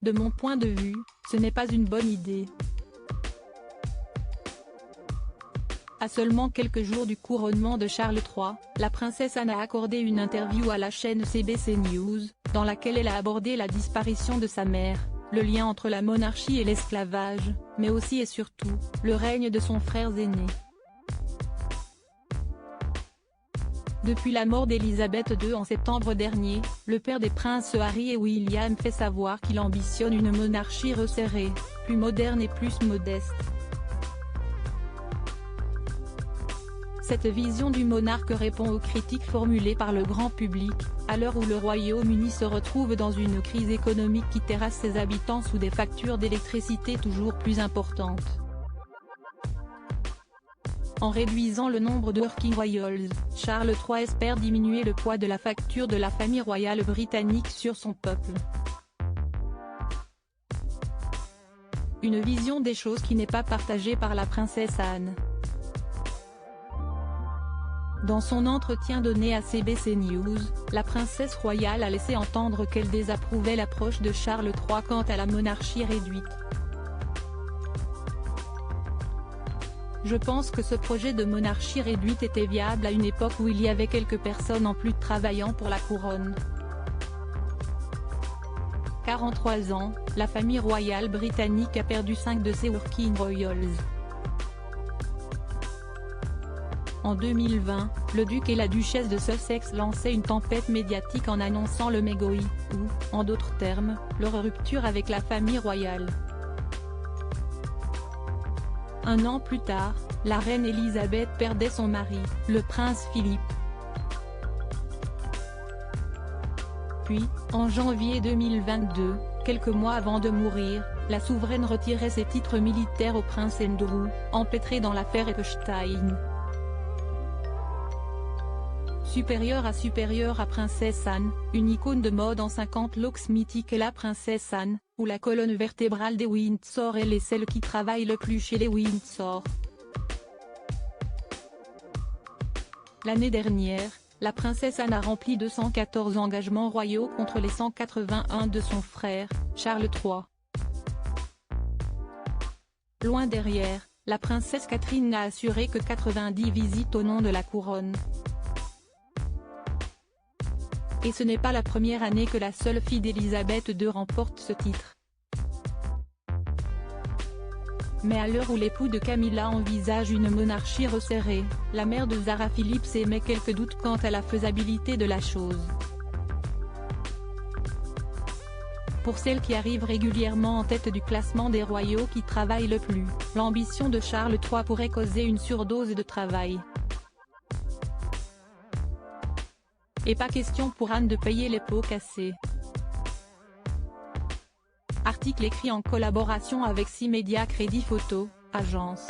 De mon point de vue, ce n'est pas une bonne idée. À seulement quelques jours du couronnement de Charles III, la princesse Anne a accordé une interview à la chaîne CBC News, dans laquelle elle a abordé la disparition de sa mère, le lien entre la monarchie et l'esclavage, mais aussi et surtout, le règne de son frère aîné. Depuis la mort d'Élisabeth II en septembre dernier, le père des princes Harry et William fait savoir qu'il ambitionne une monarchie resserrée, plus moderne et plus modeste. Cette vision du monarque répond aux critiques formulées par le grand public, à l'heure où le Royaume-Uni se retrouve dans une crise économique qui terrasse ses habitants sous des factures d'électricité toujours plus importantes. En réduisant le nombre de working royals, Charles III espère diminuer le poids de la facture de la famille royale britannique sur son peuple. Une vision des choses qui n'est pas partagée par la princesse Anne. Dans son entretien donné à CBC News, la princesse royale a laissé entendre qu'elle désapprouvait l'approche de Charles III quant à la monarchie réduite. Je pense que ce projet de monarchie réduite était viable à une époque où il y avait quelques personnes en plus travaillant pour la couronne. 43 ans, la famille royale britannique a perdu 5 de ses working royals. En 2020, le duc et la duchesse de Sussex lançaient une tempête médiatique en annonçant le mégoï, ou, en d'autres termes, leur rupture avec la famille royale. Un an plus tard, la reine Elisabeth perdait son mari, le prince Philippe. Puis, en janvier 2022, quelques mois avant de mourir, la souveraine retirait ses titres militaires au prince Andrew, empêtré dans l'affaire Epstein. Supérieure à Princesse Anne, une icône de mode en 50 looks mythique est la princesse Anne, où la colonne vertébrale des Windsor elle est celle qui travaille le plus chez les Windsor. L'année dernière, la princesse Anne a rempli 214 engagements royaux contre les 181 de son frère, Charles III. Loin derrière, la princesse Catherine n'a assuré que 90 visites au nom de la couronne. Et ce n'est pas la première année que la seule fille d'Élisabeth II remporte ce titre. Mais à l'heure où l'époux de Camilla envisage une monarchie resserrée, la mère de Zara Phillips émet quelques doutes quant à la faisabilité de la chose. Pour celle qui arrive régulièrement en tête du classement des royaux qui travaillent le plus, l'ambition de Charles III pourrait causer une surdose de travail. Et pas question pour Anne de payer les pots cassés. Article écrit en collaboration avec 6 médias Crédit Photo, agence.